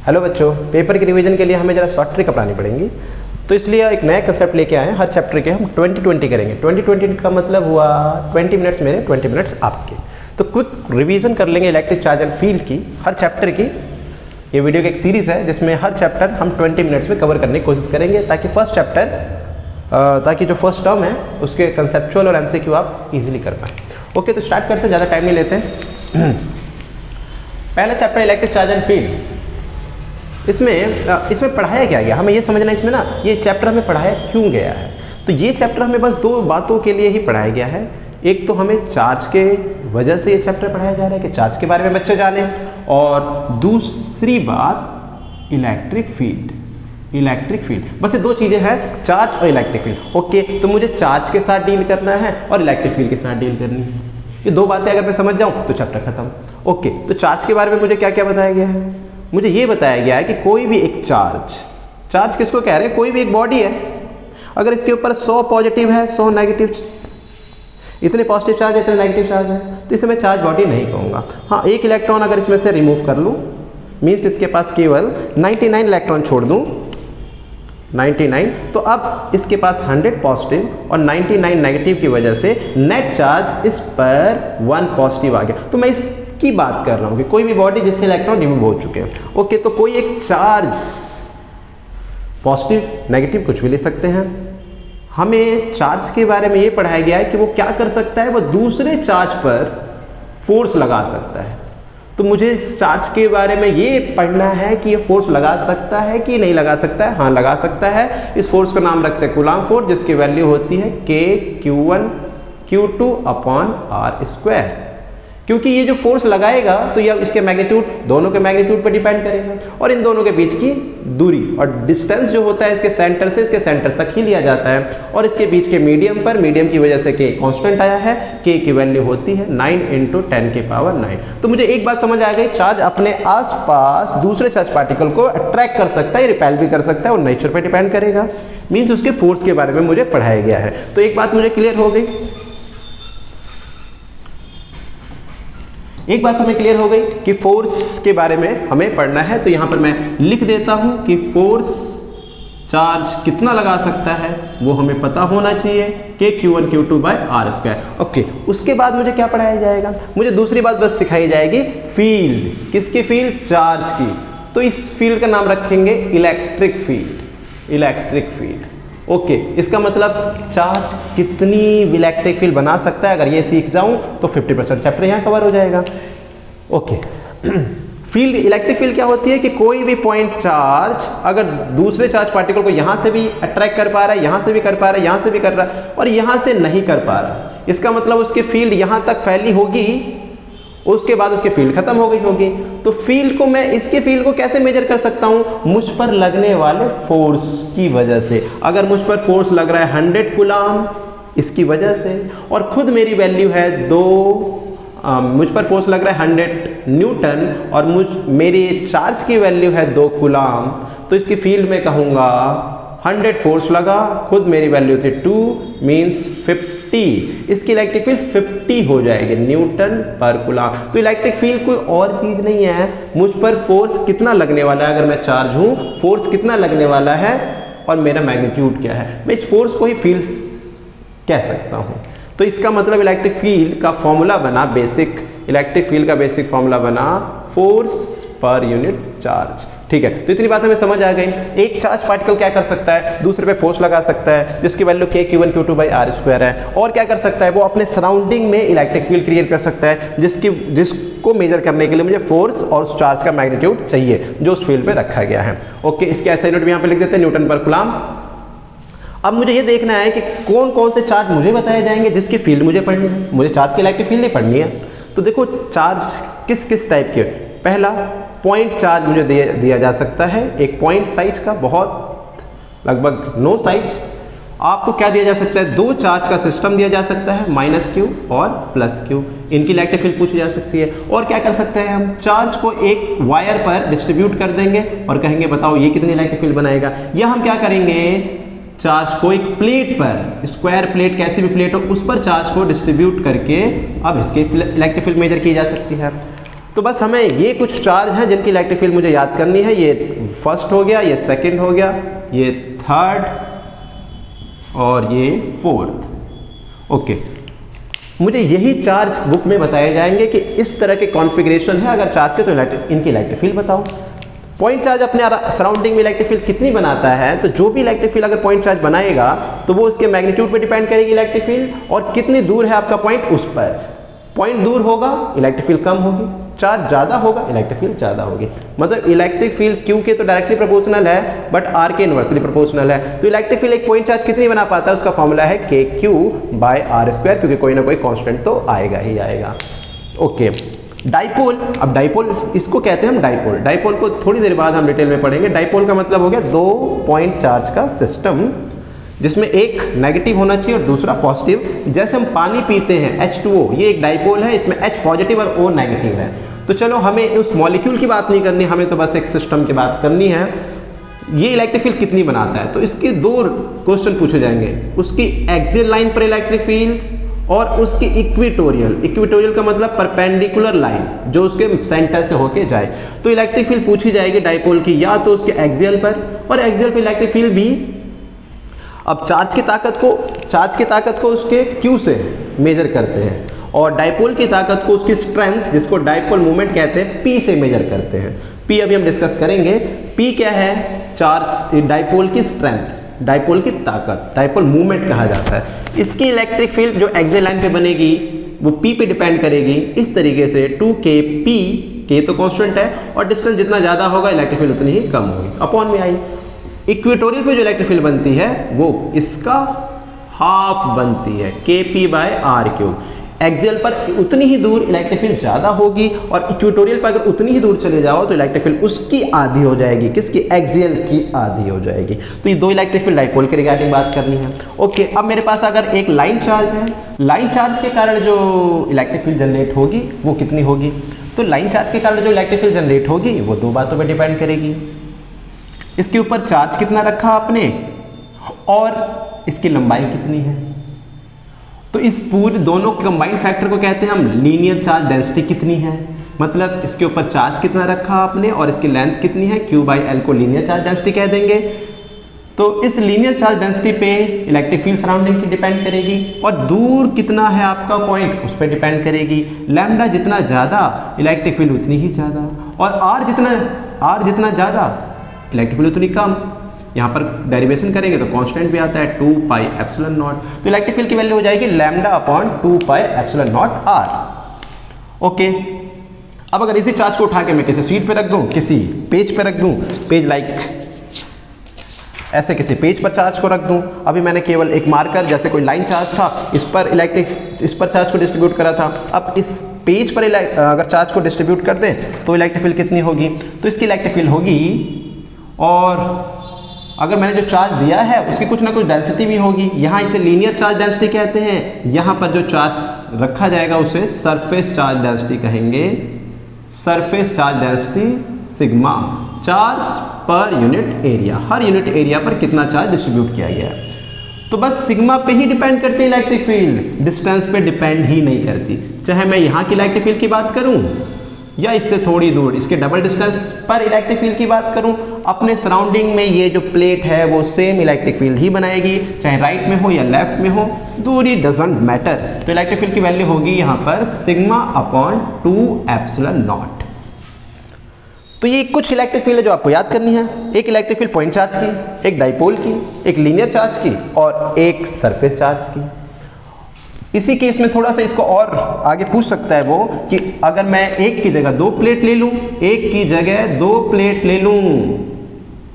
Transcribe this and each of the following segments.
Hello बच्चों, paper की revision के लिए हमें जरा शॉर्ट ट्रिक अपनानी पड़ेंगी, तो इसलिए एक नया कंसेप्ट लेके आए हैं। हर चैप्टर के हम 20-20 करेंगे। 20-20 का मतलब हुआ 20 मिनट्स मेरे, 20 मिनट्स आपके। तो क्विक रिवीजन कर लेंगे इलेक्ट्रिक चार्ज एंड फील्ड की, हर चैप्टर की। ये वीडियो की एक सीरीज़ है जिसमें हर चैप्टर हम 20 मिनट्स में कवर करने की कोशिश करेंगे, ताकि जो फर्स्ट टर्म है उसके कंसेप्चुअल और एमसीक्यू आप इजीली कर पाएँ। ओके, तो स्टार्ट करते हैं, ज़्यादा टाइम नहीं लेते हैं। पहला chapter electric charge and field. इसमें पढ़ाया क्या गया, हमें ये समझना इसमें ना, ये चैप्टर हमें पढ़ाया क्यों गया है। तो ये चैप्टर हमें बस दो बातों के लिए ही पढ़ाया गया है। एक तो हमें चार्ज के वजह से ये चैप्टर पढ़ाया जा रहा है कि चार्ज के बारे में बच्चे जाने, और दूसरी बात इलेक्ट्रिक फील्ड। बस ये दो चीज़ें हैं, चार्ज और इलेक्ट्रिक फील्ड। ओके, तो मुझे चार्ज के साथ डील करना है और इलेक्ट्रिक फील्ड के साथ डील करनी है। ये दो बातें अगर मैं समझ जाऊँ तो चैप्टर खत्म। ओके, तो चार्ज के बारे में मुझे क्या क्या बताया गया है। मुझे ये बताया गया है कि कोई भी एक चार्ज किसको कह रहे हैं, कोई भी एक बॉडी है, अगर इसके ऊपर 100 पॉजिटिव है, 100 नेगेटिव, इतने पॉजिटिव चार्ज है, इतने नेगेटिव चार्ज है, तो इसे मैं चार्ज बॉडी नहीं कहूँगा। हाँ, एक इलेक्ट्रॉन अगर इसमें से रिमूव कर लूँ, मीन्स इसके पास केवल 99 इलेक्ट्रॉन छोड़ दूँ, 99, तो अब इसके पास 100 पॉजिटिव और 99 नेगेटिव की वजह से नेट चार्ज इस पर 1 पॉजिटिव आ गया। तो मैं इसकी बात कर रहा हूँ कि कोई भी बॉडी जिससे इलेक्ट्रॉन रिमूव हो चुके हैं। ओके, तो कोई एक चार्ज पॉजिटिव नेगेटिव कुछ भी ले सकते हैं। हमें चार्ज के बारे में ये पढ़ाया गया है कि वो क्या कर सकता है, वो दूसरे चार्ज पर फोर्स लगा सकता है। तो मुझे इस चार्ज के बारे में ये पढ़ना है कि ये फोर्स लगा सकता है कि नहीं लगा सकता है। हाँ, लगा सकता है। इस फोर्स का नाम रखते हैं कूलाम फोर्स, जिसकी वैल्यू होती है KQ1 Q2 upon R square. क्योंकि ये जो फोर्स लगाएगा तो ये इसके मैग्नीट्यूड, दोनों के मैग्नीट्यूड पर डिपेंड करेगा, और इन दोनों के बीच की दूरी और डिस्टेंस जो होता है इसके सेंटर से इसके सेंटर तक ही लिया जाता है, और इसके बीच के मीडियम पर, मीडियम की वजह से K कांस्टेंट आया है, K की वैल्यू होती है 9 × 10⁹ तो मुझे एक बात समझ आ गई, चार्ज अपने आसपास दूसरे चार्ज पार्टिकल को अट्रैक्ट कर सकता है, रिपेल भी कर सकता है, और नेचर पर डिपेंड करेगा। मीन्स उसके फोर्स के बारे में मुझे पढ़ाया गया है। तो एक बात मुझे क्लियर हो गई, एक बात हमें क्लियर हो गई कि फोर्स के बारे में हमें पढ़ना है। तो यहां पर मैं लिख देता हूं कि फोर्स चार्ज कितना लगा सकता है वो हमें पता होना चाहिए, KQ1 Q2 bye R square. Okay, उसके बाद मुझे क्या पढ़ाया जाएगा, मुझे दूसरी बात बस सिखाई जाएगी, फील्ड। किसकी फील्ड, चार्ज की। तो इस फील्ड का नाम रखेंगे इलेक्ट्रिक फील्ड। ओके, इसका मतलब चार्ज कितनी इलेक्ट्रिक फील्ड बना सकता है, अगर ये सीख जाऊं तो 50% चैप्टर यहाँ कवर हो जाएगा। ओके, फील्ड, इलेक्ट्रिक फील्ड क्या होती है कि कोई भी पॉइंट चार्ज अगर दूसरे चार्ज पार्टिकल को यहाँ से भी अट्रैक्ट कर पा रहा है, यहाँ से भी कर पा रहा है, यहाँ से भी कर रहा है, और यहाँ से नहीं कर पा रहा, इसका मतलब उसकी फील्ड यहाँ तक फैली होगी, उसके बाद उसकी फील्ड खत्म हो गई होगी। तो फील्ड को मैं, इसके फील्ड को कैसे मेजर कर सकता हूं, मुझ पर लगने वाले फोर्स की वजह से। अगर मुझ पर फोर्स लग रहा है 100 कूलाम इसकी वजह से, और खुद मेरी वैल्यू है 2, मुझ पर फोर्स लग रहा है 100 न्यूटन, और मेरी चार्ज की वैल्यू है 2 कूलाम, तो इसकी फील्ड में कहूंगा 100 फोर्स लगा, खुद मेरी वैल्यू थी 2, मीन्स 50। इसकी इलेक्ट्रिक फील्ड 50 हो जाएगी न्यूटन पर कूलाम। तो इलेक्ट्रिक फील्ड कोई और चीज नहीं है, मुझ पर फोर्स कितना लगने वाला है, अगर मैं चार्ज हूं, फोर्स कितना लगने वाला है और मेरा मैग्नीट्यूड क्या है, मैं इस फोर्स को ही फील्ड कह सकता हूं। तो इसका मतलब इलेक्ट्रिक फील्ड का फॉर्मूला बना, इलेक्ट्रिक फील्ड का बेसिक फॉर्मूला बना फोर्स पर यूनिट चार्ज। ठीक है, तो इतनी बात हमें समझ आ गई। एक चार्ज पार्टिकल क्या कर सकता है, दूसरे पे फोर्स लगा सकता है, जिसकी value KQ1 Q2 bye R square है। और क्या कर सकता है, वो अपने सराउंडिंग में इलेक्ट्रिक फील्ड क्रिएट कर सकता है, जिसको मेजर करने के लिए मुझे फोर्स और उस चार्ज का मैग्नीट्यूड चाहिए जो उस फील्ड पे रखा गया है। ओके, इसके ऐसा यूनिट भी यहाँ पे लिख देते हैं, न्यूटन पर कूलाम। अब मुझे ये देखना है कि कौन कौन से चार्ज मुझे बताए जाएंगे जिसकी फील्ड मुझे पढ़नी है। मुझे चार्ज की इलेक्ट्रिक फील्ड नहीं पढ़नी है। तो देखो, चार्ज किस किस टाइप के, पहला पॉइंट चार्ज मुझे दिया जा सकता है, एक पॉइंट साइज का, बहुत लगभग नो साइज। आपको क्या दिया जा सकता है, 2 चार्ज का सिस्टम दिया जा सकता है, -Q और +Q। इनकी इलेक्ट्रिक फील्ड पूछी जा सकती है। और क्या कर सकते हैं, हम चार्ज को एक वायर पर डिस्ट्रीब्यूट कर देंगे और कहेंगे बताओ ये कितनी इलेक्ट्रिक फील्ड बनाएगा। या हम क्या करेंगे, चार्ज को एक प्लेट पर, स्क्वायर प्लेट, कैसी भी प्लेट हो, उस पर चार्ज को डिस्ट्रीब्यूट करके अब इसकी इलेक्ट्रिक फील्ड मेजर की जा सकती है। तो बस हमें ये कुछ चार्ज हैं जिनकी इलेक्ट्रिक फील्ड मुझे याद करनी है। ये फर्स्ट हो गया, ये सेकंड हो गया, ये थर्ड और ये फोर्थ। ओके, मुझे यही चार्ज बुक में बताए जाएंगे कि इस तरह के कॉन्फ़िगरेशन है अगर चार्ज के, तो इनकी इलेक्ट्रिक फील्ड बताओ। पॉइंट चार्ज अपने सराउंडिंग में इलेक्ट्रिक फील्ड कितनी बनाता है, तो जो भी इलेक्ट्रिक फील्ड अगर पॉइंट चार्ज बनाएगा तो वो उसके मैग्नीट्यूड पे डिपेंड करेगी इलेक्ट्रिक फील्ड, और कितनी दूर है आपका पॉइंट उस पर। पॉइंट दूर होगा इलेक्ट्रिक फील्ड कम होगी, चार्ज ज़्यादा होगा इलेक्ट्रिक फील्ड ज़्यादा होगी। मतलब इलेक्ट्रिक फील्ड क्यू के तो डायरेक्टली प्रोपोर्शनल है, बट आर के इनवर्सली प्रोपोर्शनल है। तो इलेक्ट्रिक फील्ड एक पॉइंट चार्ज कितनी बना पाता है, उसका फॉर्मूला है के क्यू बाय आर स्क्वायर, क्योंकि कोई ना कोई कांस्टेंट तो आएगा ही आएगा। Okay, dipole. अब डाइपोल इसको कहते हैं हम डाइपोल। डाइपोल को थोड़ी देर बाद हम डिटेल में पढ़ेंगे। डाइपोल का मतलब हो गया दो पॉइंट चार्ज का सिस्टम जिसमें एक नेगेटिव होना चाहिए और दूसरा पॉजिटिव। जैसे हम पानी पीते हैं H2O, ये एक डाइपोल है, इसमें H पॉजिटिव और O नेगेटिव है। तो चलो हमें उस मॉलिक्यूल की बात नहीं करनी, हमें तो बस एक सिस्टम की बात करनी है। ये इलेक्ट्रिक फील्ड कितनी बनाता है, तो इसके दो क्वेश्चन पूछे जाएंगे, उसकी एक्सियल लाइन पर इलेक्ट्रिक फील्ड और उसकी इक्वेटोरियल। इक्वेटोरियल का मतलब परपेंडिकुलर लाइन जो उसके सेंटर से होके जाए। तो इलेक्ट्रिक फील्ड पूछी जाएगी डाइपोल की या तो उसके एक्सियल पर, और एक्सियल पर इलेक्ट्रिक फील्ड भी। अब चार्ज की ताकत को उसके Q से मेजर करते हैं, और डाइपोल की ताकत को उसकी स्ट्रेंथ, जिसको डाइपोल मोमेंट कहते हैं, P से मेजर करते हैं। P अभी हम डिस्कस करेंगे। P क्या है, चार्ज डाइपोल की स्ट्रेंथ, डाइपोल की ताकत, डाइपोल मूवमेंट कहा जाता है। इसकी इलेक्ट्रिक फील्ड जो एक्सियल लाइन पे बनेगी वो P पे डिपेंड करेगी इस तरीके से 2kP, K तो कांस्टेंट है, और डिस्टेंस जितना ज़्यादा होगा इलेक्ट्रिक फील्ड उतनी ही कम होगी, अपॉन में आई। इक्वेटोरियल पे जो इलेक्ट्रिक फील्ड बनती है वो इसका हाफ बनती है, KP by r cube. Axial पर उतनी ही दूर इलेक्ट्रिक फील्ड ज़्यादा होगी, और इक्वेटोरियल पर अगर उतनी ही दूर चले जाओ तो इलेक्ट्रिक फील्ड उसकी आधी हो जाएगी, किसकी, एक्सियल की आधी हो जाएगी। तो ये दो इलेक्ट्रिक फील्ड डाइपोल के रिगार्डिंग बात करनी है। ओके, अब मेरे पास अगर एक लाइन चार्ज है, लाइन चार्ज के कारण जो इलेक्ट्रिक फील्ड जनरेट होगी वो कितनी होगी, तो लाइन चार्ज के कारण जो इलेक्ट्रिक फील्ड जनरेट होगी वो दो बातों पर डिपेंड करेगी। इसके ऊपर चार्ज कितना रखा आपने और इसकी लंबाई कितनी है। तो इस पूरे दोनों कंबाइंड फैक्टर को कहते हैं हम लीनियर चार्ज डेंसिटी कितनी है, मतलब इसके ऊपर चार्ज कितना रखा आपने और इसकी लेंथ कितनी है, Q बाई L को लीनियर चार्ज डेंसिटी कह देंगे। तो इस लीनियर चार्ज डेंसिटी पे इलेक्ट्रिक फील्ड सराउंडिंग की डिपेंड करेगी, और दूर कितना है आपका पॉइंट उस पर डिपेंड करेगी। लैम्डा जितना ज़्यादा इलेक्ट्रिक फील्ड उतनी ही ज़्यादा, और R जितना ज़्यादा इलेक्ट्रिक फील्ड उतनी कम। यहाँ पर डेरिवेशन करेंगे तो कांस्टेंट भी आता है 2 पाई एप्सिलॉन नॉट। तो इलेक्ट्रिक फील्ड की वैल्यू हो जाएगी lambda upon 2 pi epsilon not R। Okay, अब अगर इसी चार्ज को उठा के मैं किसी शीट पे रख दूं, किसी पेज पे रख दूं, पेज लाइक ऐसे किसी पेज पर चार्ज को रख दूं, अभी मैंने केवल एक मार्कर जैसे कोई लाइन चार्ज था इस पर चार्ज को डिस्ट्रीब्यूट करा था। अब इस पेज पर अगर चार्ज को डिस्ट्रीब्यूट कर दें तो इलेक्ट्रिक फील्ड कितनी होगी, तो इसकी इलेक्ट्रिक फील्ड होगी, और अगर मैंने जो चार्ज दिया है उसकी कुछ ना कुछ डेंसिटी भी होगी। यहाँ इसे लीनियर चार्ज डेंसिटी कहते हैं, यहाँ पर जो चार्ज रखा जाएगा उसे सरफेस चार्ज डेंसिटी कहेंगे। Surface charge density sigma, charge per unit area, हर यूनिट एरिया पर कितना चार्ज डिस्ट्रीब्यूट किया गया है। तो बस सिग्मा पे ही डिपेंड करती है इलेक्ट्रिक फील्ड, डिस्टेंस पे डिपेंड ही नहीं करती। चाहे मैं यहाँ की इलेक्ट्रिक फील्ड की बात करूँ या इससे थोड़ी दूर इसके डबल डिस्टेंस पर इलेक्ट्रिक फील्ड की बात करूं, अपने सराउंडिंग में ये जो प्लेट है वो सेम इलेक्ट्रिक फील्ड ही बनाएगी, चाहे राइट में हो या लेफ्ट में हो, दूरी डजंट मैटर। तो इलेक्ट्रिक फील्ड की वैल्यू होगी यहाँ पर सिग्मा अपॉन 2 एप्सिलॉन नॉट। तो ये कुछ इलेक्ट्रिक फील्ड है जो आपको याद करनी है। एक इलेक्ट्रिक फील्ड पॉइंट चार्ज की, एक डाइपोल की, एक लीनियर चार्ज की और एक सरफेस चार्ज की। इसी केस में थोड़ा सा इसको और आगे पूछ सकता है वो कि अगर मैं एक की जगह 2 प्लेट ले लूं, एक की जगह 2 प्लेट ले लूं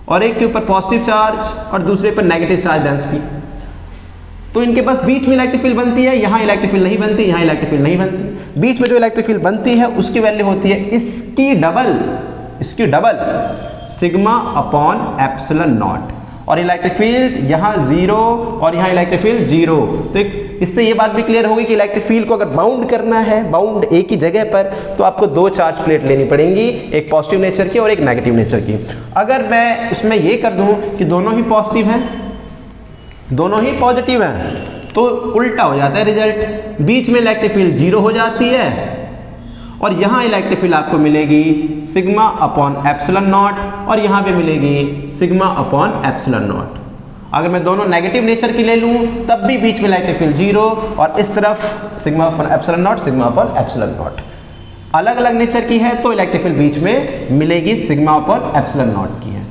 और एक के ऊपर पॉजिटिव चार्ज और दूसरे पर नेगेटिव चार्ज डेंसिटी, तो इनके पास बीच में इलेक्ट्रिक फील्ड बनती है, यहाँ इलेक्ट्रिक फील्ड नहीं बनती, यहाँ इलेक्ट्रिक फील्ड नहीं बनती। बीच में जो इलेक्ट्रिक फील्ड बनती है उसकी वैल्यू होती है इसकी double sigma upon epsilon not, और इलेक्ट्रिक फील्ड यहाँ 0 और यहाँ इलेक्ट्रिक फील्ड 0। तो इससे ये बात भी क्लियर होगी कि इलेक्ट्रिक फील्ड को अगर बाउंड करना है, बाउंड एक ही जगह पर, तो आपको 2 चार्ज प्लेट लेनी पड़ेंगी, एक पॉजिटिव नेचर की और एक नेगेटिव नेचर की। अगर मैं इसमें ये कर दूं कि दोनों ही पॉजिटिव हैं, दोनों ही पॉजिटिव हैं, तो उल्टा हो जाता है रिजल्ट। बीच में इलेक्ट्रिक फील्ड 0 हो जाती है और यहाँ इलेक्ट्रिक फील्ड आपको मिलेगी सिग्मा अपॉन एप्सिलॉन नॉट और यहाँ पे मिलेगी सिग्मा अपॉन एप्सिलॉन नॉट। अगर मैं दोनों नेगेटिव नेचर की ले लूँ तब भी बीच में इलेक्ट्रिक फील्ड 0 और इस तरफ sigma upon epsilon not sigma upon epsilon not. अलग अलग नेचर की है तो इलेक्ट्रिक फील्ड बीच में मिलेगी सिग्मा अपॉन एप्सिलॉन नॉट की है।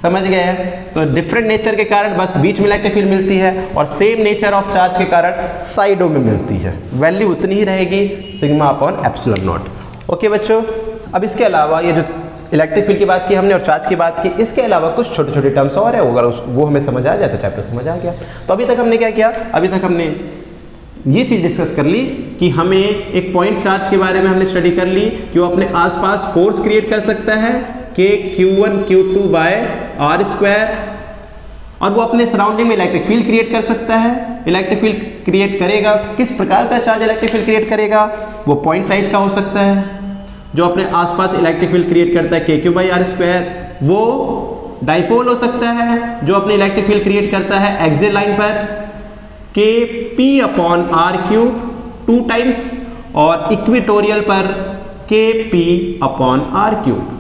समझ गए? तो डिफरेंट नेचर के कारण बस बीच में इलेक्ट्रिक फील्ड मिलती है और सेम नेचर ऑफ चार्ज के कारण साइडों में मिलती है। वैल्यू उतनी ही रहेगी sigma upon epsilon not. Okay बच्चों, अब इसके अलावा ये जो इलेक्ट्रिक फील्ड की बात की हमने और चार्ज की बात की, इसके अलावा कुछ छोटे छोटे टर्म्स और है, अगर वो हमें समझ आ जाए तो चैप्टर समझ आ गया। तो अभी तक हमने क्या किया, अभी तक हमने ये चीज डिस्कस कर ली कि हमें एक पॉइंट चार्ज के बारे में हमने स्टडी कर ली कि वो अपने आसपास फोर्स क्रिएट कर सकता है के Q1 Q2 bye are square, और वो अपने सराउंडिंग में इलेक्ट्रिक फील्ड क्रिएट कर सकता है। इलेक्ट्रिक फील्ड क्रिएट करेगा, किस प्रकार का चार्ज इलेक्ट्रिक फील्ड क्रिएट करेगा, वो पॉइंट साइज का हो सकता है। जो अपने आसपास इलेक्ट्रिक फील्ड क्रिएट करता है KQ बाई आर स्क्वायर, वो डाइपोल हो सकता है। जो अपने इलेक्ट्रिक फील्ड क्रिएट करता है एक्सियल लाइन पर KP upon r cube 2 times, और इक्वेटोरियल पर KP अपॉन आर क्यूब।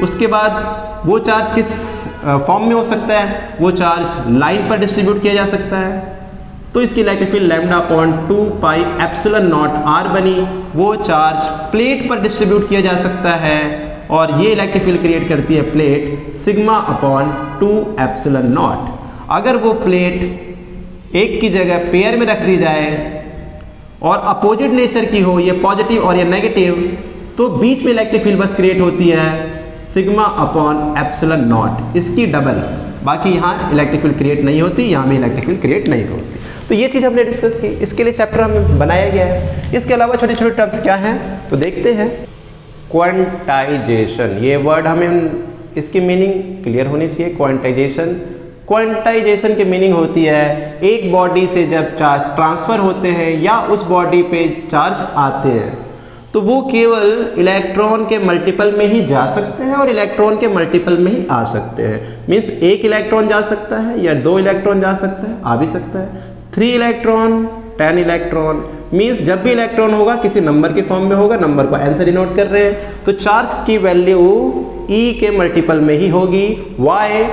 उसके बाद वो चार्ज किस फॉर्म में हो सकता है, वो चार्ज लाइन पर डिस्ट्रीब्यूट किया जा सकता है। तो इसकी electric field lambda upon 2 pi epsilon naught r बनी। वो चार्ज प्लेट पर डिस्ट्रीब्यूट किया जा सकता है और ये इलेक्ट्रिक फील्ड क्रिएट करती है plate sigma upon 2 epsilon not. अगर वो प्लेट एक की जगह पेयर में रख दी जाए और अपोजिट नेचर की हो, ये पॉजिटिव और ये नेगेटिव, तो बीच में इलेक्ट्रिक फील्ड बस क्रिएट होती है सिग्मा अपॉन एप्सिलॉन नॉट, इसकी डबल। बाकी यहाँ इलेक्ट्रिक फील्ड क्रिएट नहीं होती, यहाँ में इलेक्ट्रिक फील्ड क्रिएट नहीं होती। तो ये चीज़ हमने डिस्कस की, इसके लिए चैप्टर हमें बनाया गया है। इसके अलावा छोटे छोटे टर्म्स क्या हैं तो देखते हैं। क्वांटाइजेशन, ये वर्ड हमें इसकी मीनिंग क्लियर होनी चाहिए। क्वांटाइजेशन, क्वांटाइजेशन की मीनिंग होती है एक बॉडी से जब चार्ज ट्रांसफर होते हैं या उस बॉडी पे चार्ज आते हैं तो वो केवल इलेक्ट्रॉन के मल्टीपल में ही जा सकते हैं और इलेक्ट्रॉन के मल्टीपल में ही आ सकते हैं। मीन्स एक इलेक्ट्रॉन जा सकता है या 2 इलेक्ट्रॉन जा सकता है, आ भी सकता है 3 इलेक्ट्रॉन 10 इलेक्ट्रॉन। मीन्स जब भी इलेक्ट्रॉन होगा किसी नंबर के फॉर्म में होगा, नंबर को एन से डिनोट कर रहे हैं, तो चार्ज की वैल्यू E के मल्टीपल में ही होगी। वाई?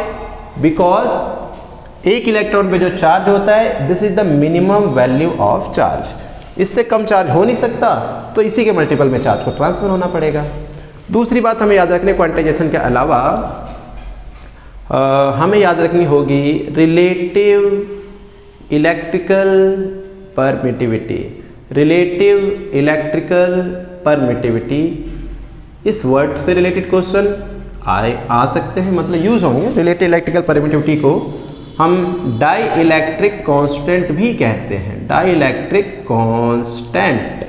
बिकॉज एक इलेक्ट्रॉन पे जो चार्ज होता है this is the minimum value of charge, इससे कम चार्ज हो नहीं सकता, तो इसी के मल्टीपल में चार्ज को ट्रांसफर होना पड़ेगा। दूसरी बात हमें याद रखनी, क्वांटाइजेशन के अलावा हमें याद रखनी होगी relative electrical permittivity. Relative electrical permittivity, इस वर्ड से रिलेटेड क्वेश्चन आ सकते हैं, मतलब यूज होंगे। रिलेटिव इलेक्ट्रिकल परमिटिविटी को हम डाई इलेक्ट्रिक कांस्टेंट भी कहते हैं, डाई इलेक्ट्रिक कांस्टेंट।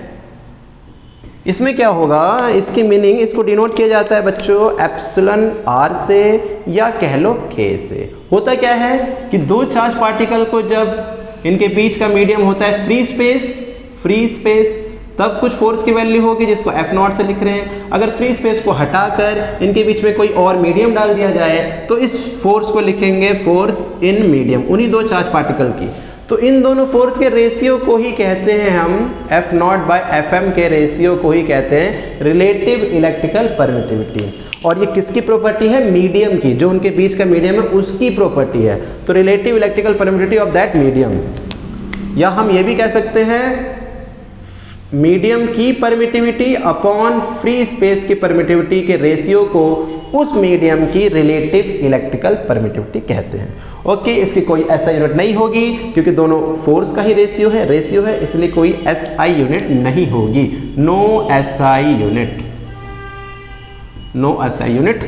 इसमें क्या होगा, इसकी मीनिंग, इसको डिनोट किया जाता है बच्चों एप्सिलॉन आर से या कह लो K से। होता क्या है कि 2 चार्ज पार्टिकल को जब इनके बीच का मीडियम होता है फ्री स्पेस, तब कुछ फोर्स की वैल्यू होगी जिसको F0 से लिख रहे हैं। अगर फ्री स्पेस को हटाकर इनके बीच में कोई और मीडियम डाल दिया जाए तो इस फोर्स को लिखेंगे फोर्स इन मीडियम, उन्हीं 2 चार्ज पार्टिकल की। तो इन दोनों फोर्स के रेशियो को ही कहते हैं हम F0 बाय Fm के रेशियो को ही कहते हैं रिलेटिव इलेक्ट्रिकल परमिटिविटी। और ये किसकी प्रॉपर्टी है, मीडियम की, जो उनके बीच का मीडियम है उसकी प्रॉपर्टी है। तो relative electrical permittivity of that medium, या हम ये भी कह सकते हैं मीडियम की परमिटिविटी अपॉन फ्री स्पेस की परमिटिविटी के रेशियो को उस मीडियम की रिलेटिव इलेक्ट्रिकल परमिटिविटी कहते हैं। ओके, इसकी कोई SI यूनिट नहीं होगी क्योंकि दोनों फोर्स का ही रेशियो है, इसलिए कोई SI यूनिट नहीं होगी। No SI unit.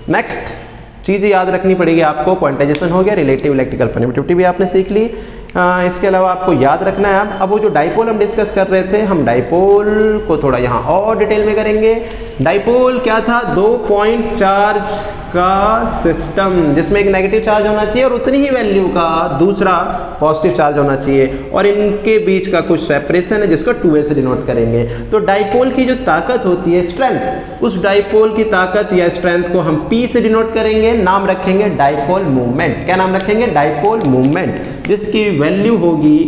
नेक्स्ट चीज़ याद रखनी पड़ेगी आपको, क्वांटाइजेशन हो गया, रिलेटिव इलेक्ट्रिकल परमिटिविटी भी आपने सीख ली। इसके अलावा आपको याद रखना है अब वो जो डाइपोल हम डिस्कस कर रहे थे, हम डाइपोल को थोड़ा यहाँ और डिटेल में करेंगे। डाइपोल क्या था, 2 पॉइंट चार्ज का सिस्टम जिसमें एक नेगेटिव चार्ज होना चाहिए और उतनी ही वैल्यू का दूसरा पॉजिटिव चार्ज होना चाहिए, और इनके बीच का कुछ सेपरेशन है जिसको 2a से डिनोट करेंगे। तो डाइपोल की जो ताकत होती है, स्ट्रेंथ, उस डाइपोल की ताकत या स्ट्रेंथ को हम P से डिनोट करेंगे, नाम रखेंगे डाइपोल मूवमेंट। क्या नाम रखेंगे, डाइपोल मूवमेंट, जिसकी वैल्यू होगी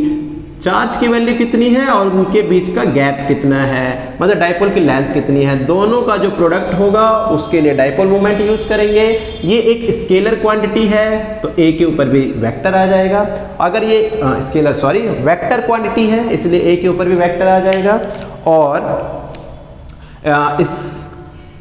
चार्ज की वैल्यू कितनी है और उनके बीच का गैप कितना है, मतलब डाइपोल की लेंथ कितनी है, दोनों का जो प्रोडक्ट होगा उसके लिए डाइपोल मोमेंट यूज करेंगे। ये एक स्केलर क्वांटिटी है तो ए के ऊपर भी वेक्टर आ जाएगा। अगर ये वेक्टर क्वांटिटी है इसलिए ए के ऊपर भी वेक्टर आ जाएगा। और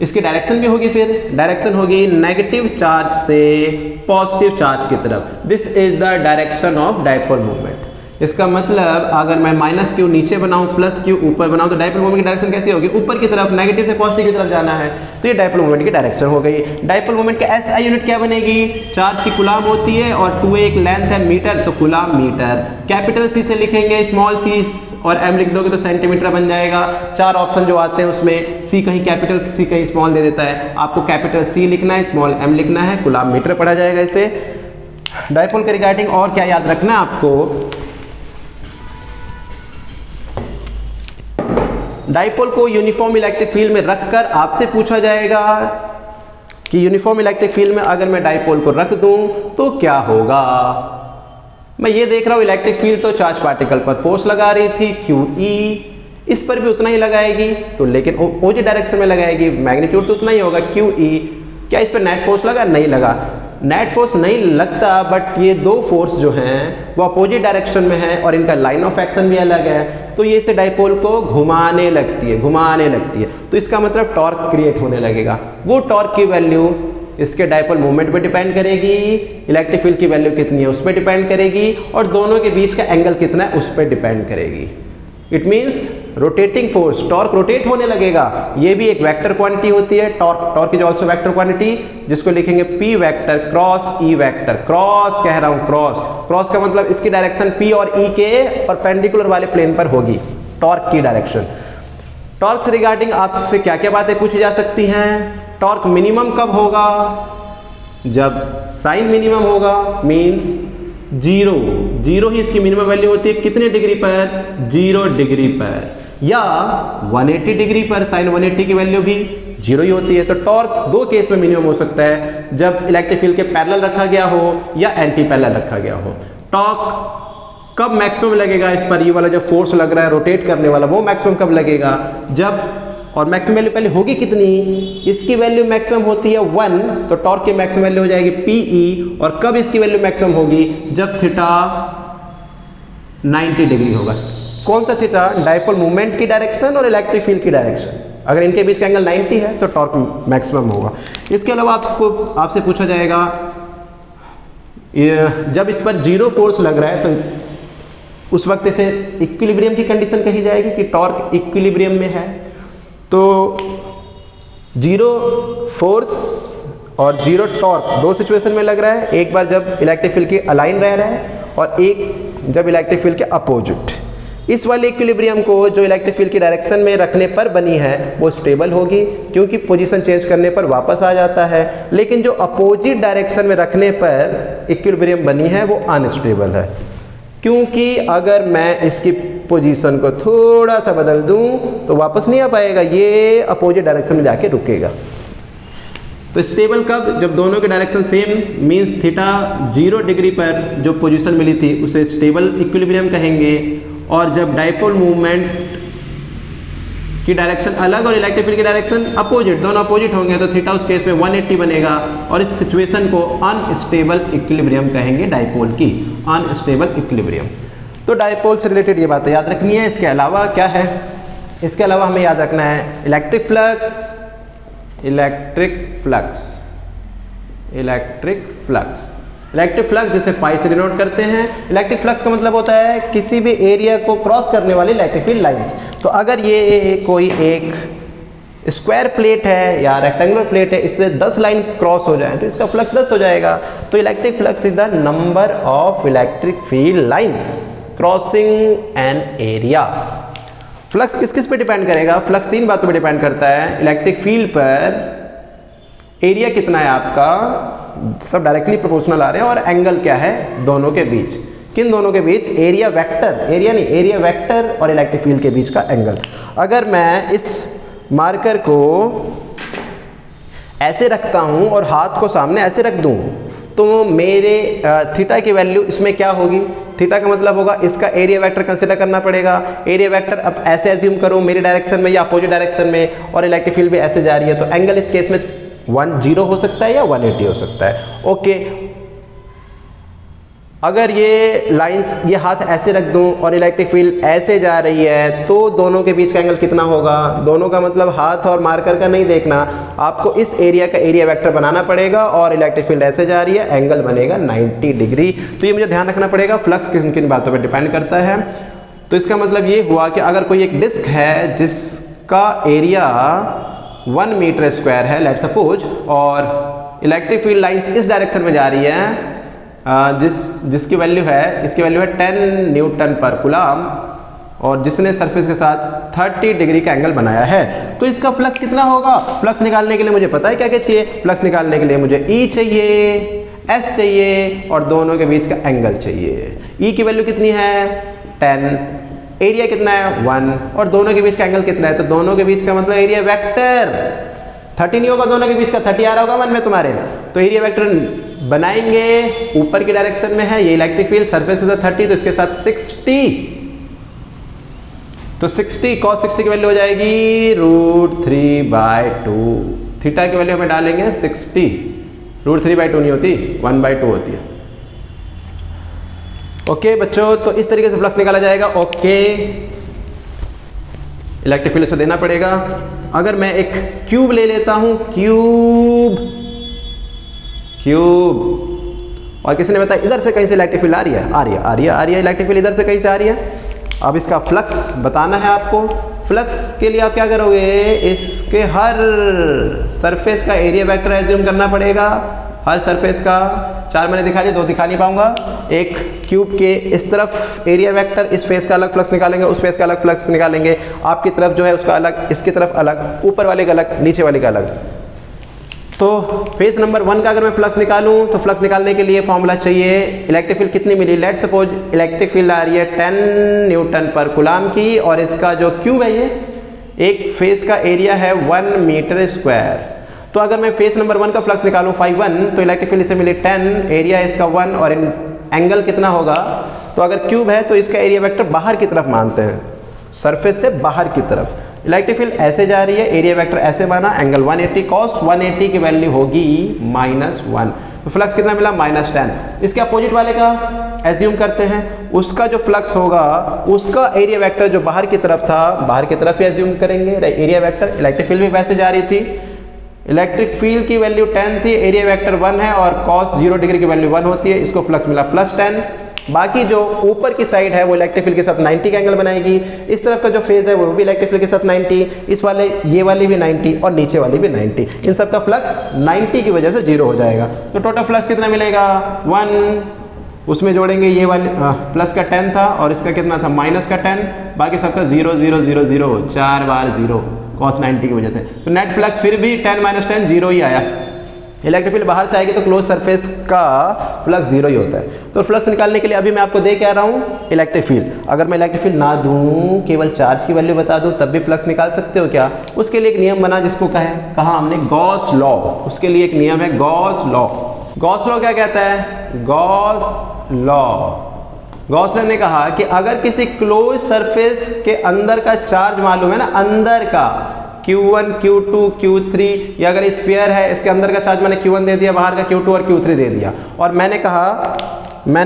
इसकी डायरेक्शन भी होगी, फिर डायरेक्शन होगी नेगेटिव चार्ज से पॉजिटिव चार्ज की तरफ। This is the direction of dipole moment. इसका मतलब अगर मैं माइनस क्यू नीचे बनाऊं प्लस क्यू ऊपर बनाऊं तो डाइपोल मोमेंट की डायरेक्शन कैसी होगी, ऊपर की तरफ, नेगेटिव से पॉजिटिव की तरफ जाना है। तो ये डाइपोल मोमेंट की डायरेक्शन हो गई। डाइपोल मोमेंट का एसआई यूनिट क्या बनेगी, चार्ज की कूलाम होती है और 2a एक लेंथ है मीटर तो कूलाम मीटर। कैपिटल सी से लिखेंगे, स्मॉल सी और एम लिख दोगे तो सेंटीमीटर बन जाएगा। 4 ऑप्शन जो आते हैं उसमें सी कहीं कैपिटल सी कहीं स्मॉल दे देता है, आपको कैपिटल सी लिखना है, स्मॉल एम लिखना है, कूलाम मीटर पढ़ा जाएगा इसे। डाइपोल के रिगार्डिंग और क्या याद रखना है आपको, डाइपोल को यूनिफॉर्म इलेक्ट्रिक फील्ड में रखकर आपसे पूछा जाएगा कि यूनिफॉर्म इलेक्ट्रिक फील्ड में अगर मैं डाइपोल को रख दूं तो क्या होगा। मैं ये देख रहा हूं इलेक्ट्रिक फील्ड तो चार्ज पार्टिकल पर फोर्स लगा रही थी QE, इस पर भी उतना ही लगाएगी तो, लेकिन ओजी डायरेक्शन में लगाएगी, मैग्नीट्यूड तो उतना ही होगा QE। क्या इस पर नेट फोर्स लगा, नहीं लगा, नेट फोर्स नहीं लगता, बट ये दो फोर्स जो हैं वो अपोजिट डायरेक्शन में है और इनका लाइन ऑफ एक्शन भी अलग है, तो ये इसे डाइपोल को घुमाने लगती है। तो इसका मतलब टॉर्क क्रिएट होने लगेगा। वो टॉर्क की वैल्यू इसके डाइपोल मोमेंट पे डिपेंड करेगी, इलेक्ट्रिक फील्ड की वैल्यू कितनी है उस पर डिपेंड करेगी, और दोनों के बीच का एंगल कितना है उस पर डिपेंड करेगी। It means rotating force, torque rotate होने लगेगा। ये भी एक वेक्टर क्वांटिटी होती है, torque is also vector quantity, जिसको लिखेंगे P vector cross E vector. Cross कह रहा हूं, क्रॉस का मतलब इसकी डायरेक्शन P और E के परपेंडिकुलर वाले प्लेन पर होगी, टॉर्क की डायरेक्शन। टॉर्क से रिगार्डिंग आपसे क्या क्या बातें पूछी जा सकती हैं, टॉर्क मिनिमम कब होगा, जब साइन मिनिमम होगा, मीन्स जीरो ही इसकी मिनिमम वैल्यू होती है, कितने डिग्री पर, 0 डिग्री पर, या 180 डिग्री पर साइन 180 की वैल्यू भी 0 ही होती है। तो टॉर्क दो केस में मिनिमम हो सकता है, जब इलेक्ट्रिक फील्ड के पैरेलल रखा गया हो या एंटी पैरेलल रखा गया हो। टॉर्क कब मैक्सिमम लगेगा इस पर, ये वाला जो फोर्स लग रहा है रोटेट करने वाला, वो मैक्सिमम कब लगेगा, जब, और मैक्सिमम वैल्यू पहले होगी कितनी, इसकी वैल्यू मैक्सिमम होती है 1, तो टॉर्क की मैक्सिमम वैल्यू हो जाएगी PE। और कब इसकी वैल्यू मैक्सिमम होगी, जब थीटा 90 डिग्री होगा। कौन सा थीटा, डाइपोल मूवमेंट की डायरेक्शन और इलेक्ट्रिक फील्ड की डायरेक्शन। अगर इनके बीच का एंगल 90 है तो टॉर्क मैक्सिमम होगा। इसके अलावा आपसे पूछा जाएगा जब इस पर 0 फोर्स लग रहा है तो उस वक्त इसे इक्विलिब्रियम की कंडीशन कही जाएगी कि टॉर्क इक्विलिब्रियम में है। तो 0 फोर्स और 0 टॉर्क दो सिचुएशन में लग रहा है, एक बार जब इलेक्ट्रिक फील्ड के अलाइन रह रहा है और एक जब इलेक्ट्रिक फील्ड के अपोजिट। इस वाले इक्विलिब्रियम को जो इलेक्ट्रिक फील्ड की डायरेक्शन में रखने पर बनी है वो स्टेबल होगी, क्योंकि पोजीशन चेंज करने पर वापस आ जाता है, लेकिन जो अपोजिट डायरेक्शन में रखने पर इक्विलिब्रियम बनी है वो अनस्टेबल है, क्योंकि अगर मैं इसकी पोजीशन को थोड़ा सा बदल दूं तो वापस नहीं आ पाएगा, ये अपोजिट डायरेक्शन में जाके रुकेगा। तो स्टेबल कब, जब दोनों के direction same, means theta 0 degree पर जो पोजीशन मिली थी उसे स्टेबल इक्विलिब्रियम कहेंगे। और जब डाइपोल मूवमेंट की डायरेक्शन अलग और इलेक्ट्रिक फील्ड की डायरेक्शन अपोजिट, दोनों अपोजिट होंगे तो थीटा उस केस में 180 बनेगा, और इस सिचुएशन को अनस्टेबल इक्विलिब्रियम कहेंगे डाइपोल की, अनस्टेबल इक्विलिब्रियम। तो डाइपोल से रिलेटेड ये बातें याद रखनी है। इसके अलावा क्या है, इसके अलावा हमें याद रखना है इलेक्ट्रिक फ्लक्स, इलेक्ट्रिक फ्लक्स जिसे फाई से डिनोट करते हैं। इलेक्ट्रिक फ्लक्स का मतलब होता है किसी भी एरिया को क्रॉस करने वाली इलेक्ट्रिक फील्ड लाइंस। तो अगर ये कोई एक स्क्वायर प्लेट है या रेक्टेंगुलर प्लेट है, इससे 10 लाइन क्रॉस हो जाए तो इसका फ्लक्स 10 हो जाएगा। तो electric flux is the number of electric field lines crossing an area. Flux किस किस पे डिपेंड करेगा, फ्लक्स 3 बातों पे डिपेंड करता है, इलेक्ट्रिक फील्ड पर, एरिया कितना है आपका, सब डायरेक्टली प्रोपोर्शनल आ रहे हैं, और एंगल क्या है दोनों के बीच। किन दोनों के बीच, एरिया वेक्टर, एरिया नहीं, एरिया वेक्टर और इलेक्ट्रिक फील्ड के बीच का एंगल। अगर मैं इस मार्कर को ऐसे रखता हूं और हाथ को सामने ऐसे रख दूं तो मेरे थीटा की वैल्यू इसमें क्या होगी, थीटा का मतलब होगा इसका एरिया वेक्टर कंसीडर करना पड़ेगा। एरिया वेक्टर अब ऐसे एज्यूम करो मेरी डायरेक्शन में या अपोजिट डायरेक्शन में, और इलेक्ट्रिक फील्ड भी ऐसे जा रही है, तो एंगल इस केस में 180 हो सकता है या 180 हो सकता है। ओके, अगर ये लाइंस, ये हाथ ऐसे रख दूं और इलेक्ट्रिक फील्ड ऐसे जा रही है, तो दोनों के बीच का एंगल कितना होगा। दोनों का मतलब हाथ और मार्कर का नहीं देखना, आपको इस एरिया का एरिया वेक्टर बनाना पड़ेगा, और इलेक्ट्रिक फील्ड ऐसे जा रही है, एंगल बनेगा 90 डिग्री। तो ये मुझे ध्यान रखना पड़ेगा, फ्लक्स किन किन बातों पर डिपेंड करता है। तो इसका मतलब ये हुआ कि अगर कोई एक डिस्क है जिसका एरिया 1 मीटर स्क्वायर है लेट्स सपोज, और इलेक्ट्रिक फील्ड लाइंस इस डायरेक्शन में जा रही है, जिसकी वैल्यू है, इसकी वैल्यू है 10 न्यूटन पर कूलम, और जिसने सरफेस के साथ 30 डिग्री का एंगल बनाया है, तो इसका फ्लक्स कितना होगा। फ्लक्स निकालने के लिए मुझे पता है क्या क्या चाहिए। फ्लक्स निकालने के लिए मुझे E चाहिए, S चाहिए, और दोनों के बीच का एंगल चाहिए। E की वैल्यू कितनी है 10, एरिया कितना है 1, और दोनों के बीच का एंगल कितना है, तो दोनों के बीच का मतलब एरिया वेक्टर 30 नहीं होगा, दोनों के बीच का 30 आ रहा होगा मन में तुम्हारे। तो एरिया वेक्टर बनाएंगे, ऊपर की डायरेक्शन में है ये इलेक्ट्रिक फील्ड, सरफेस के साथ 30, तो इसके साथ 60, तो 60 cos 60 की वैल्यू हो जाएगी √3/2। थीटा की वैल्यू हमें डालेंगे 60, √3/2 नहीं होती, 1/2 होती है। ओके बच्चों, तो इस तरीके से फ्लक्स निकाला जाएगा। ओके, इलेक्ट्रिक फील्ड इसको देना पड़ेगा। अगर मैं एक क्यूब ले लेता हूं, क्यूब, और किसी ने बताया इधर से कहीं से इलेक्ट्रिक फील्ड आ रही है, इलेक्ट्रिक फील्ड इधर से कहीं से आ रही है। अब इसका फ्लक्स बताना है आपको। फ्लक्स के लिए आप क्या करोगे, इसके हर सरफेस का एरिया वेक्टर एज्यूम करना पड़ेगा। हर सरफेस का 4 मैंने दिखा दिया, 2 दिखा नहीं पाऊंगा। एक क्यूब के इस तरफ एरिया वेक्टर, इस फेस का अलग फ्लक्स निकालेंगे, उस फेस का अलग फ्लक्स निकालेंगे, आपकी तरफ जो है उसका अलग, इसकी तरफ अलग, ऊपर वाले का अलग, नीचे वाले का अलग। तो फेस नंबर 1 का अगर मैं फ्लक्स निकालूं, तो फ्लक्स निकालने के लिए फॉर्मूला चाहिए, इलेक्ट्रिक फील्ड कितनी मिली, लेट्स सपोज इलेक्ट्रिक फील्ड आ रही है 10 न्यूटन पर कूलम की, और इसका जो क्यूब है, ये एक फेस का एरिया है 1 मीटर स्क्वायर। तो अगर मैं फेस नंबर 1 का फ्लक्स निकालूं φ1, तो इलेक्ट्रिक फील्ड से मिली 10, एरिया इसका 1, और एंगल कितना होगा। तो अगर क्यूब है तो इसका एरिया वेक्टर बाहर की तरफ मानते हैं, सरफेस से बाहर की तरफ। इलेक्ट्रिक फील्ड ऐसे जा रही है, एरिया वेक्टर ऐसे माना, एंगल 180, cos 180 की वैल्यू होगी -1। तो फ्लक्स कितना मिला -10। इसके अपोजिट वाले का एज्यूम करते हैं, उसका जो फ्लक्स होगा उसका एरिया वेक्टर जो बाहर की तरफ था, बाहर की तरफ ही एज्यूम करेंगे एरिया वेक्टर। इलेक्ट्रिक फील्ड भी वैसे जा रही थी, इलेक्ट्रिक फील्ड की वैल्यू 10 थी, एरिया वेक्टर 1 है, और cos 0 डिग्री की वैल्यू 1 होती है, इसको फ्लक्स मिला +10। बाकी जो ऊपर की साइड है वो इलेक्ट्रिक फील्ड के साथ 90 का एंगल बनाएगी, इस तरफ का जो फेज है वो भी इलेक्ट्रिक फील्ड के साथ 90, इस वाले ये वाली भी 90 और नीचे वाली भी 90, इन सब का फ्लक्स 90 की वजह से 0 हो जाएगा। तो टोटल फ्लक्स कितना मिलेगा 1, उसमें जोड़ेंगे ये वाले प्लस का 10 था, और इसका कितना था माइनस का 10, बाकी सबका 0 0 0 0, 4 बार 0 cos 90 की वजह से। तो नेट फ्लक्स फिर भी 10 - 10 0 ही आया। इलेक्ट्रिक फील्ड बाहर से आएगी तो क्लोज सरफेस का फ्लक्स 0 ही होता है। तो फ्लक्स निकालने के लिए अभी मैं आपको दे क्या रहा हूँ इलेक्ट्रिक फील्ड। अगर मैं इलेक्ट्रिक फील्ड ना दूँ, केवल चार्ज की वैल्यू बता दूँ, तब भी फ्लक्स निकाल सकते हो क्या। उसके लिए एक नियम बना जिसको कहा हमने गॉस लॉ। उसके लिए एक नियम है गॉस लॉ। गॉस लॉ क्या कहता है, गॉस लॉ, गॉस लॉ ने कहा कि अगर किसी क्लोज सरफेस के अंदर का चार्ज मालूम है ना, अंदर का Q1 Q2 Q3, या अगर स्फीयर है इसके अंदर का चार्ज मैंने Q1 दे दिया, बाहर का Q2 और Q3 दे दिया, और मैंने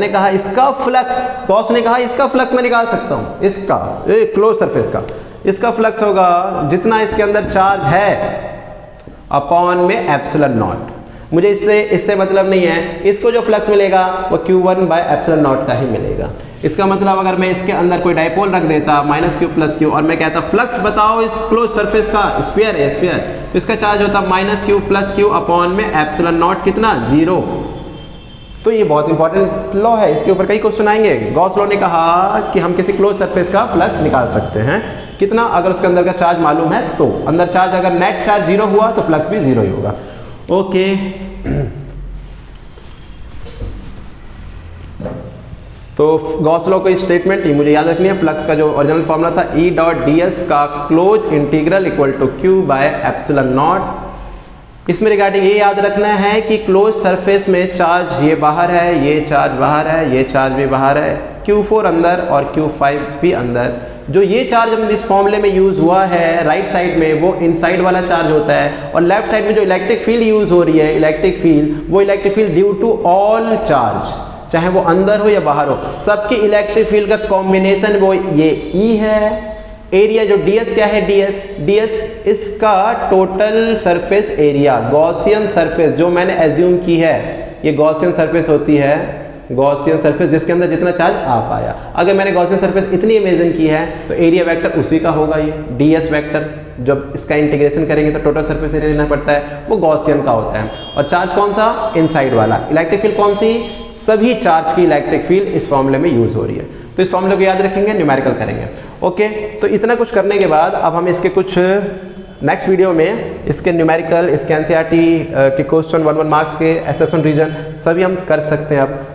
कहा इसका फ्लक्स, गॉस ने कहा इसका फ्लक्स मैं निकाल सकता हूँ, इसका क्लोज सरफेस का इसका फ्लक्स होगा जितना इसके अंदर चार्ज है अपॉन में एप्सिलॉन नॉट। मुझे इससे मतलब नहीं है, इसको जो फ्लक्स मिलेगा वो Q1/ε0 का ही मिलेगा। इसका मतलब अगर मैं इसके अंदर कोई डाइपोल रख देता -Q + Q, और मैं कहता फ्लक्स बताओ इस क्लोज सरफेस का, स्फीयर है स्फीयर, तो इसका चार्ज होता -Q + Q अपॉन में ε0 कितना 0। तो ये बहुत इंपॉर्टेंट लॉ है, इसके ऊपर कई क्वेश्चन आएंगे। गॉस लॉ ने कहा कि हम किसी क्लोज सरफेस का फ्लक्स निकाल सकते हैं कितना, अगर उसके अंदर का चार्ज मालूम है तो। अंदर चार्ज अगर नेट चार्ज 0 हुआ तो फ्लक्स भी 0 ही होगा। ओके तो गॉस लॉ की स्टेटमेंट ये मुझे याद रखनी है। फ्लक्स का जो ओरिजिनल फॉर्मूला था E.ds का close integral equal to Q/ε0 इसमें रिगार्डिंग ये याद रखना है कि क्लोज सरफेस में चार्ज ये बाहर है, ये चार्ज बाहर है, ये चार्ज भी बाहर है, Q4 अंदर और Q5 भी अंदर। जो ये चार्ज हम इस फॉर्मूले में यूज हुआ है राइट साइड में, वो इनसाइड वाला चार्ज होता है, और लेफ्ट साइड में जो इलेक्ट्रिक फील्ड यूज हो रही है, इलेक्ट्रिक फील्ड, वो electric field due to all charge, चाहे वो अंदर हो या बाहर हो, सबकी इलेक्ट्रिक फील्ड का कॉम्बिनेशन वो ये E है। एरिया जो ds क्या है, ds इसका total surface area, Gaussian surface जो मैंने एज्यूम की है, ये गॉसियन सरफेस होती है, गॉसियन सरफेस जिसके अंदर जितना चार्ज आ पाया। अगर मैंने गॉसियन सरफेस इतनी इमेजिन की है तो एरिया वेक्टर उसी का होगा, ये ds वेक्टर। जब इसका इंटीग्रेशन करेंगे तो टोटल सरफेस एरिया लेना पड़ता है, वो गॉसियन का होता है। और चार्ज कौन सा, इनसाइड वाला। इलेक्ट्रिक फील्ड कौन सी, सभी चार्ज की इलेक्ट्रिक फील्ड इस फॉर्मूले में यूज हो रही है। तो इस फॉर्मूले को याद रखेंगे, न्यूमेरिकल करेंगे। ओके, तो इतना कुछ करने के बाद अब हम इसके कुछ नेक्स्ट वीडियो में इसके न्यूमेरिकल, इसके एनसीईआरटी के क्वेश्चन 1-1 मार्क्स के, SS1 रीजन सभी हम कर सकते हैं अब।